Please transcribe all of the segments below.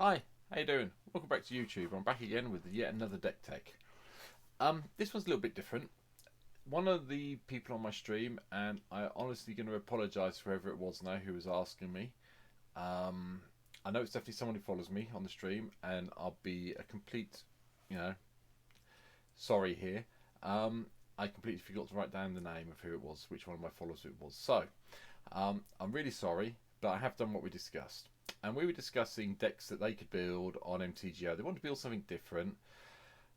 Hi, how you doing? Welcome back to YouTube. I'm back again with yet another deck tech. This one's a little bit different. One of the people on my stream, and I honestly going to apologise for whoever it was now who was asking me. I know it's definitely someone who follows me on the stream, and I'll be a complete, you know, sorry here. I completely forgot to write down the name of who it was, which one of my followers it was. So, I'm really sorry, but I have done what we discussed. And we were discussing decks that they could build on MTGO. They wanted to build something different.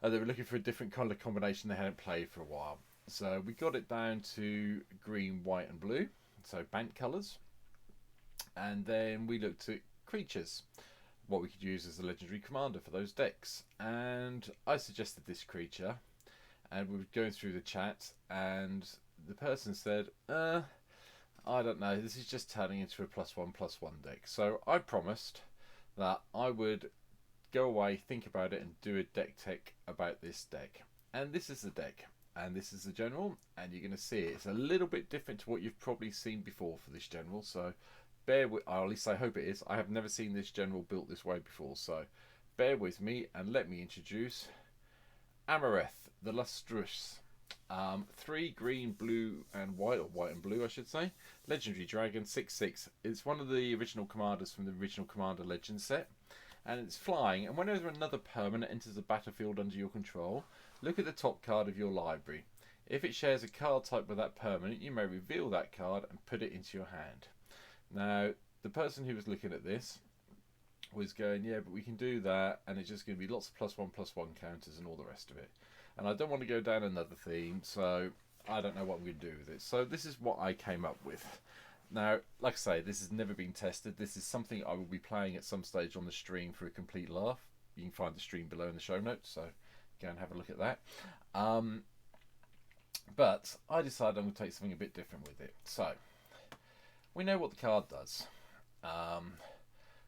They were looking for a different colour combination they hadn't played for a while. So we got it down to green, white and blue. So Bant colours. And then we looked at creatures. What we could use as a legendary commander for those decks. And I suggested this creature. And we were going through the chat. And the person said, I don't know, this is just turning into a +1/+1 deck. So I promised that I would go away, think about it, and do a deck tech about this deck. And this is the deck, and this is the general, and you're going to see it's a little bit different to what you've probably seen before for this general. So bear with, or at least I hope it is. I have never seen this general built this way before, so bear with me and let me introduce Amarath the Lustrous. 3 green, blue and white, or white and blue I should say. Legendary dragon, 6/6. It's one of the original commanders from the original Commander Legend set. And it's flying, and whenever another permanent enters the battlefield under your control, look at the top card of your library. If it shares a card type with that permanent, you may reveal that card and put it into your hand. Now, the person who was looking at this was going, yeah, but we can do that, and it's just going to be lots of +1/+1 counters and all the rest of it. And I don't want to go down another theme, so I don't know what I'm going to do with it. So this is what I came up with. Now, like I say, this has never been tested. This is something I will be playing at some stage on the stream for a complete laugh. You can find the stream below in the show notes, so go and have a look at that. But I decided I'm going to take something a bit different with it. So, we know what the card does.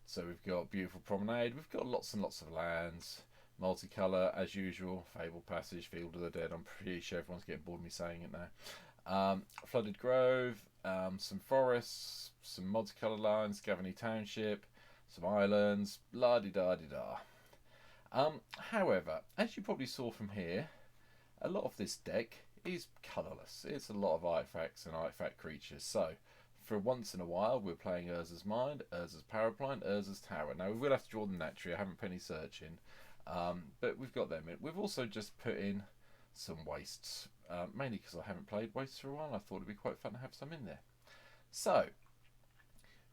So we've got Beautiful Promenade, we've got lots and lots of lands, multicolour as usual, Fable Passage, Field of the Dead, I'm pretty sure everyone's getting bored of me saying it now. Flooded Grove, some forests, some multicolour lines, Gavany Township, some islands, la-di-da-di-da. However, as you probably saw from here, a lot of this deck is colourless. It's a lot of artifacts and artifact creatures. So, for once in a while, we're playing Urza's Mind, Urza's Power Plant, Urza's Tower. Now, we will have to draw them naturally. I haven't put any search in. But we've got them in. We've also just put in some wastes. Mainly because I haven't played wastes for a while. I thought it'd be quite fun to have some in there. So,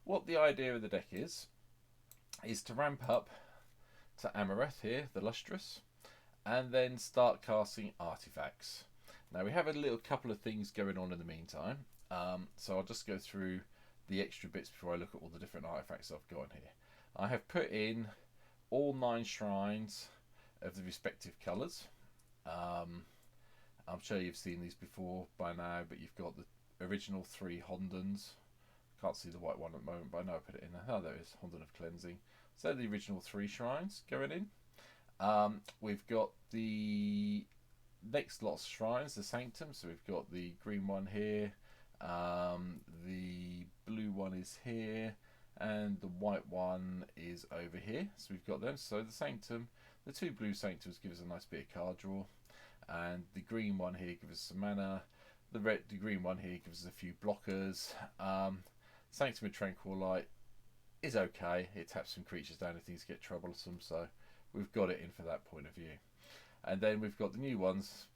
what the idea of the deck is to ramp up to Amareth here, the Lustrous, and then start casting artifacts. Now, we have a little couple of things going on in the meantime. So I'll just go through the extra bits before I look at all the different artifacts I've got here. I have put in all 9 shrines of the respective colours. I'm sure you've seen these before by now, but you've got the original 3 Hondons. Can't see the white one at the moment, but I know I put it in there. Oh, there it is, Honden of Cleansing. So the original 3 shrines going in. We've got the next lot of shrines, the Sanctum. So we've got the green one here. The blue one is here, and the white one is over here. So we've got them. So the Sanctum, the 2 blue Sanctums give us a nice bit of card draw, and the green one here gives us some mana. The green one here gives us a few blockers. Sanctum of Tranquil Light is okay. It taps some creatures down if things get troublesome, so we've got it in for that point of view. And then we've got the new ones,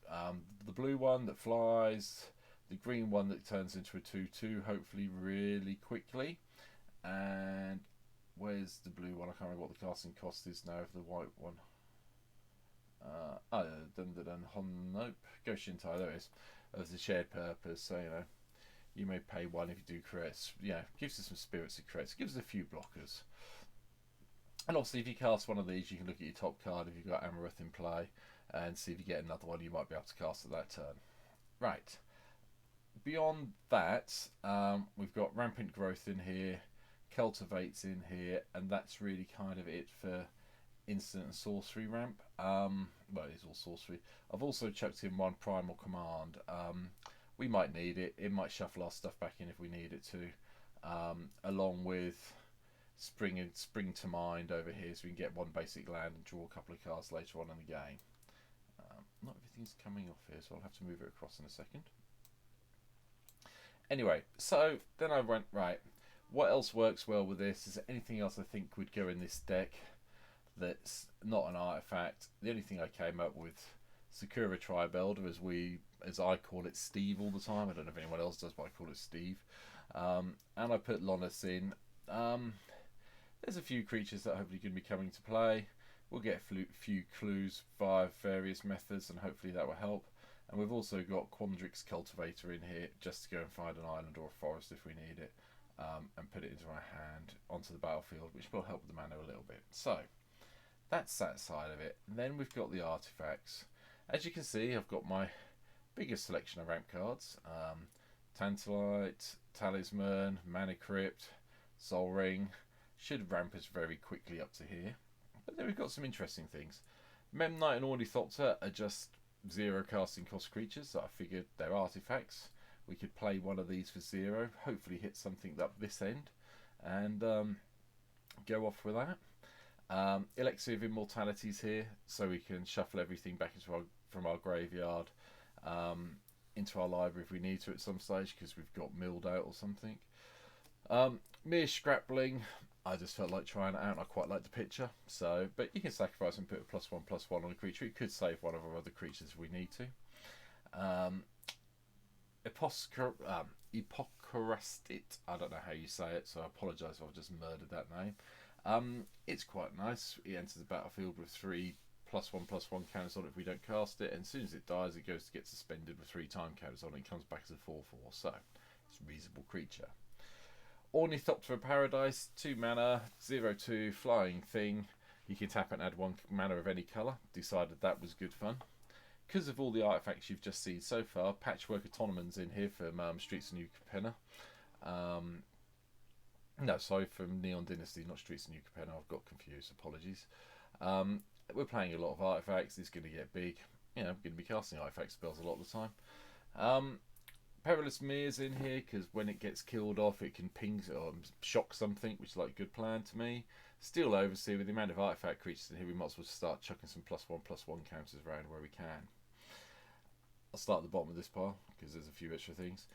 the blue one that flies, the green one that turns into a 2/2, hopefully really quickly. And where's the blue one? I can't remember what the casting cost is now of the white one. Nope, Go Shintai, there it is. Of the shared purpose, so you know, you may pay 1 if you do creates. Yeah, gives us some spirits it creates. Gives us a few blockers. And obviously, if you cast one of these, you can look at your top card if you've got Amareth in play and see if you get another one you might be able to cast at that turn. Right. Beyond that, we've got Rampant Growth in here, Cultivates in here, and that's really kind of it for instant and sorcery ramp. Well, it's all sorcery. I've also chucked in 1 Primal Command. We might need it. It might shuffle our stuff back in if we need it to, along with spring to mind over here, so we can get one basic land and draw a couple of cards later on in the game. Not everything's coming off here, so I'll have to move it across in a second. Anyway, so then I went, right, what else works well with this? Is there anything else I think would go in this deck that's not an artifact? The only thing I came up with, Sakura Tri-Baldur, as I call it, Steve all the time. I don't know if anyone else does, but I call it Steve. And I put Lonis in. There's a few creatures that hopefully can be coming to play. We'll get a few clues via various methods, and hopefully that will help. And we've also got Quandrix Cultivator in here, just to go and find an island or a forest if we need it, and put it into our hand onto the battlefield, which will help with the mana a little bit. So that's that side of it. And then we've got the artifacts. As you can see, I've got my biggest selection of ramp cards. Tantalite, Talisman, Mana Crypt, Soul Ring. Should ramp us very quickly up to here. But then we've got some interesting things. Memnite and Ornithopter are just 0 casting cost creatures, so I figured they're artifacts. We could play one of these for 0, hopefully hit something up this end, and go off with that. Elixir of Immortality's here, so we can shuffle everything back from our graveyard into our library if we need to at some stage, because we've got milled out or something. Mere Scrapling, I just felt like trying it out, and I quite like the picture. So, but you can sacrifice and put a +1/+1 on a creature. It could save one of our other creatures if we need to. Epochorastit, I don't know how you say it, so I apologise if I've just murdered that name. It's quite nice. It enters the battlefield with 3 +1/+1 counters on it if we don't cast it, and as soon as it dies, it goes to get suspended with 3 time counters on it and comes back as a 4/4. So it's a reasonable creature. Ornithopter of Paradise, 2 mana, 0/2, flying thing. You can tap and add 1 mana of any colour. Decided that was good fun. Because of all the artifacts you've just seen so far, Patchwork Autonomon's in here from Streets of New Capenna. No, sorry, from Neon Dynasty, not Streets of New Capenna. I've got confused, apologies. We're playing a lot of artifacts. It's going to get big. You know, I'm going to be casting artifact spells a lot of the time. Perilous Mirror's in here because when it gets killed off, it can ping or shock something, which is like a good plan to me. Steel Overseer, with the amount of artifact creatures in here, we might as well start chucking some +1/+1 counters around where we can. I'll start at the bottom of this pile because there's a few extra things.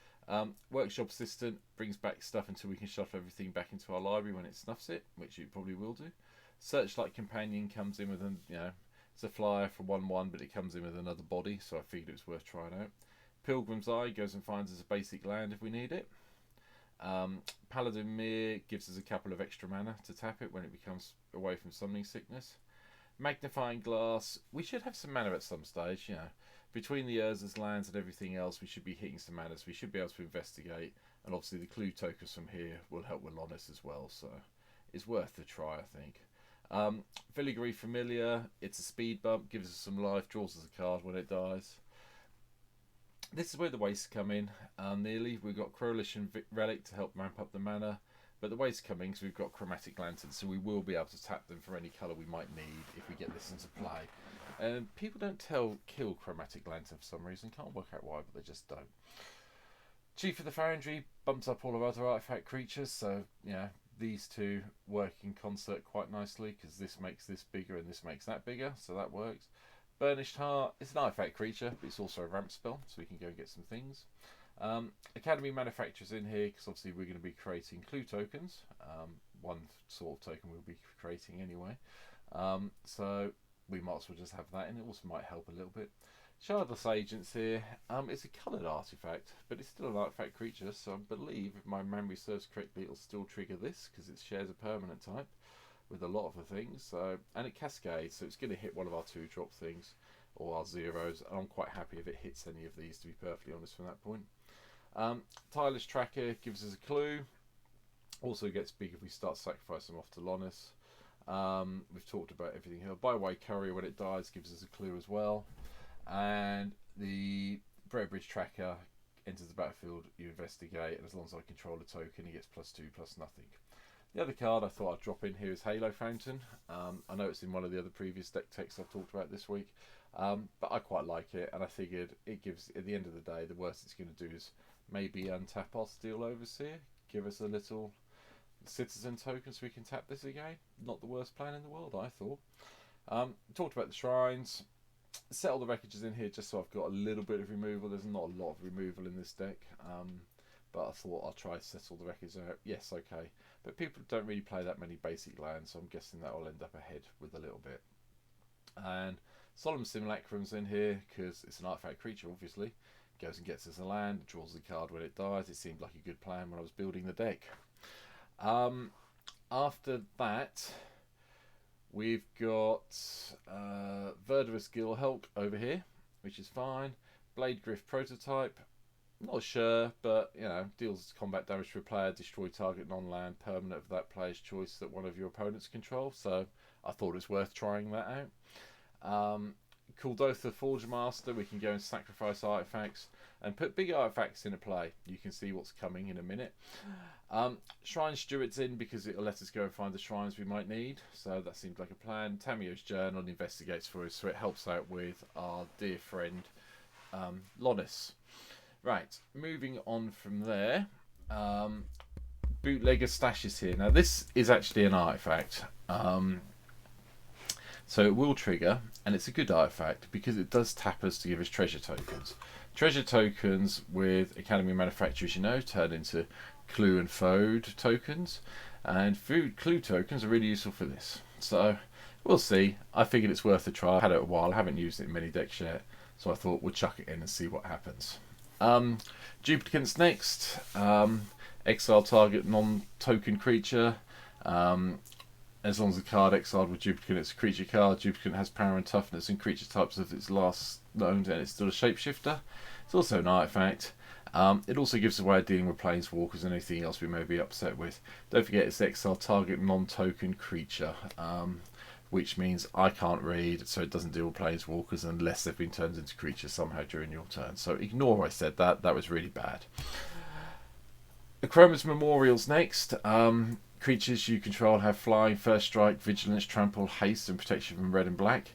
Workshop Assistant brings back stuff until we can shuffle everything back into our library when it snuffs it, which it probably will do. Searchlight Companion comes in with it's a flyer for 1/1, but it comes in with another body, so I figured it was worth trying out. Pilgrim's Eye goes and finds us a basic land if we need it. Paladin Mere gives us a couple of extra mana to tap it when it becomes away from Summoning Sickness. Magnifying Glass, we should have some mana at some stage, you know. Between the Urza's lands and everything else, we should be hitting some mana, so we should be able to investigate. And obviously the clue tokens from here will help with Lonis as well, so it's worth a try, I think. Filigree Familiar, it's a speed bump, gives us some life, draws us a card when it dies. This is where the wastes come in. Nearly, we've got Coalition Relic to help ramp up the mana, but the wastes come in because we've got Chromatic Lanterns, so we will be able to tap them for any colour we might need if we get this into play. People don't kill Chromatic Lantern for some reason, can't work out why, but they just don't. Chief of the Foundry bumps up all of our other artifact creatures, so yeah, these two work in concert quite nicely because this makes this bigger and this makes that bigger, so that works. Burnished Heart, it's an artifact creature, but it's also a ramp spell, so we can go and get some things. Academy Manufacturers in here, because obviously we're going to be creating clue tokens. One sort of token we'll be creating anyway. So we might as well just have that, and it also might help a little bit. Shardless Agents here, it's a coloured artifact, but it's still an artifact creature, so I believe, if my memory serves correctly, it'll still trigger this, because it shares a permanent type with a lot of the things, so, and it cascades, so it's going to hit one of our 2-drop things or our zeros, and I'm quite happy if it hits any of these, to be perfectly honest, from that point. Tireless Tracker gives us a clue, also gets big if we start sacrificing them off to Lonis. We've talked about everything here. Byway Courier, when it dies, gives us a clue as well, and the Bread Bridge Tracker enters the battlefield, you investigate, and as long as I control a token, he gets +2/+0. The other card I thought I'd drop in here is Halo Fountain. I know it's in one of the other previous deck texts I've talked about this week, but I quite like it, and I figured it gives, at the end of the day, the worst it's going to do is maybe untap our Steel Overseer, give us a little citizen tokens, we can tap this again. Not the worst plan in the world, I thought. Talked about the shrines. Set all the wreckages in here just so I've got a little bit of removal. There's not a lot of removal in this deck, but I thought I'll try to settle the wreckage out. Yes, okay. But people don't really play that many basic lands, so I'm guessing that will end up ahead with a little bit. And Solemn Simulacrum's in here because it's an artifact creature, obviously. Goes and gets us a land, draws the card when it dies. It seemed like a good plan when I was building the deck. After that, we've got Verdurous Gilhelk over here, which is fine. Blade Griff Prototype, not sure, but you know, deals combat damage to a player, destroy target non-land permanent of that player's choice that one of your opponents control. So I thought it was worth trying that out. Kuldotha Forge Master, we can go and sacrifice artifacts and put big artifacts into play. You can see what's coming in a minute. Shrine Steward's in because it'll let us go and find the shrines we might need, so that seems like a plan. Tamio's Journal investigates for us, so it helps out with our dear friend Lonis. Right, moving on from there, Bootlegger Stash is here. Now this is actually an artifact, so it will trigger, and it's a good artifact because it does tap us to give us treasure tokens. Treasure tokens with Academy Manufacturers, you know, turn into Clue and Fode tokens, and Clue tokens are really useful for this. So we'll see. I figured it's worth a try. I've had it a while. I haven't used it in many decks yet, so I thought we'll chuck it in and see what happens. Duplicants next. Exile target non-token creature. As long as the card exiled with Duplicant, it's a creature card. Duplicant has power and toughness and creature types of its last known, and it's still a shapeshifter. It's also an artifact. It also gives away dealing with planeswalkers and anything else we may be upset with. Don't forget it's exile target non-token creature, which means I can't read, so it doesn't deal with planeswalkers unless they've been turned into creatures somehow during your turn. So ignore I said that. That was really bad. Chroma's Memorial's next. Creatures you control have flying, first strike, vigilance, trample, haste, and protection from red and black.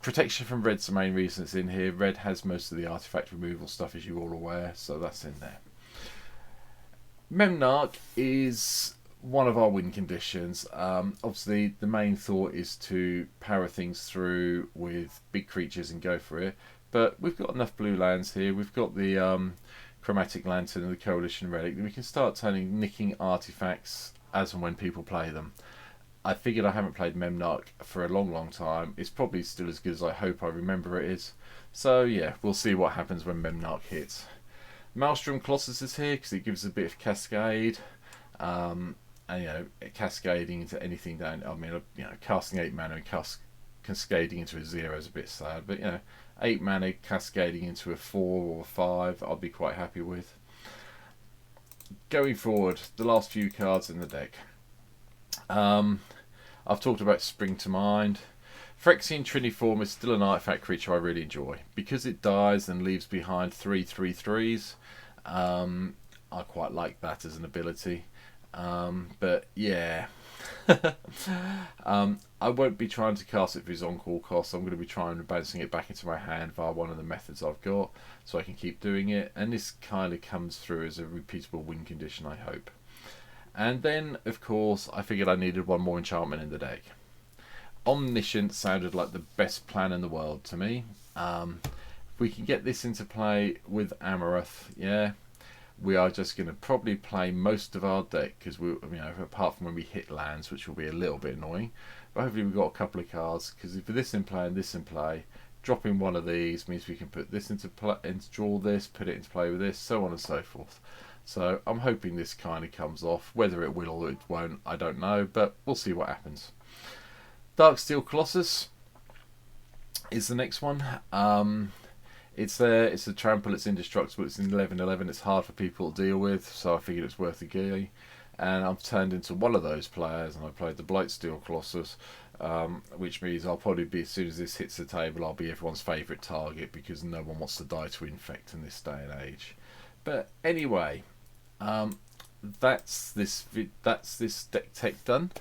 Protection from red's the main reason it's in here. Red has most of the artifact removal stuff, as you're all aware, so that's in there. Memnarch is one of our win conditions. Obviously, the main thought is to power things through with big creatures and go for it. But we've got enough blue lands here. We've got the Chromatic Lantern and the Coalition Relic. We can start nicking artifacts as and when people play them. I figured I haven't played Memnarch for a long time. It's probably still as good as I hope I remember it is. So yeah, we'll see what happens when Memnarch hits. Maelstrom Colossus is here because it gives a bit of cascade. And you know, cascading into anything down. I mean, you know, casting 8 mana and cascading into a 0 is a bit sad, but you know, 8 mana cascading into a 4 or a 5, I'll be quite happy with. Going forward, the last few cards in the deck. I've talked about Spring to Mind. Phyrexian Triniform is still an artifact creature I really enjoy. Because it dies and leaves behind 3/3/3s, I quite like that as an ability. But yeah, I won't be trying to cast it for his on-call cost. I'm going to be trying bouncing it back into my hand via one of the methods I've got, so I can keep doing it. And this kind of comes through as a repeatable win condition, I hope. And then, of course, I figured I needed one more enchantment in the deck. Omniscient sounded like the best plan in the world to me. If we can get this into play with Amareth, yeah, we are just going to probably play most of our deck because we, you know, apart from when we hit lands, which will be a little bit annoying. But hopefully we've got a couple of cards because if this in play and this in play, dropping one of these means we can put this into play and draw this, put it into play with this, so on and so forth. So I'm hoping this kind of comes off. Whether it will or it won't, I don't know, but we'll see what happens. Darksteel Colossus is the next one. It's there, it's a trample, it's indestructible, it's in 11/11, it's hard for people to deal with, so I figured it's worth a go. And I've turned into one of those players, and I played the Blightsteel Colossus, which means I'll probably be, as soon as this hits the table, I'll be everyone's favourite target because no one wants to die to infect in this day and age. But anyway, that's this deck tech done.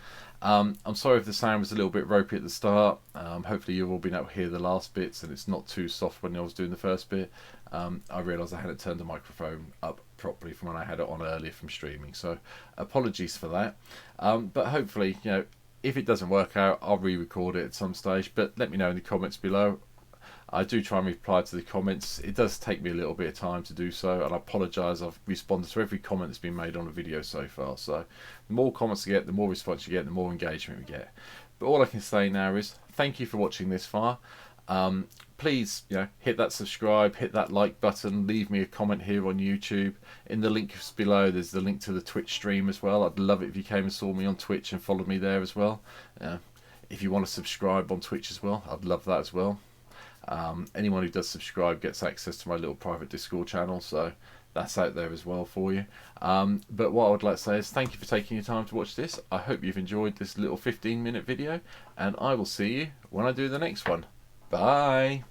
I'm sorry if the sound was a little bit ropey at the start. Hopefully you've all been able to hear the last bits and it's not too soft when I was doing the first bit. I realised I hadn't turned the microphone up properly from when I had it on earlier from streaming. So apologies for that. But hopefully, if it doesn't work out, I'll re-record it at some stage. But let me know in the comments below. I do try and reply to the comments. It does take me a little bit of time to do so, and I apologise. I've responded to every comment that's been made on the video so far. So the more comments you get, the more response you get, the more engagement we get. But all I can say now is thank you for watching this far. Please, hit that subscribe, hit that like button, leave me a comment here on YouTube. In the links below, there's the link to the Twitch stream as well. I'd love it if you came and saw me on Twitch and followed me there as well. If you want to subscribe on Twitch as well, I'd love that as well. Anyone who does subscribe gets access to my little private Discord channel, so that's out there as well for you. But what I would like to say is thank you for taking your time to watch this. I hope you've enjoyed this little 15-minute video, and I will see you when I do the next one. Bye.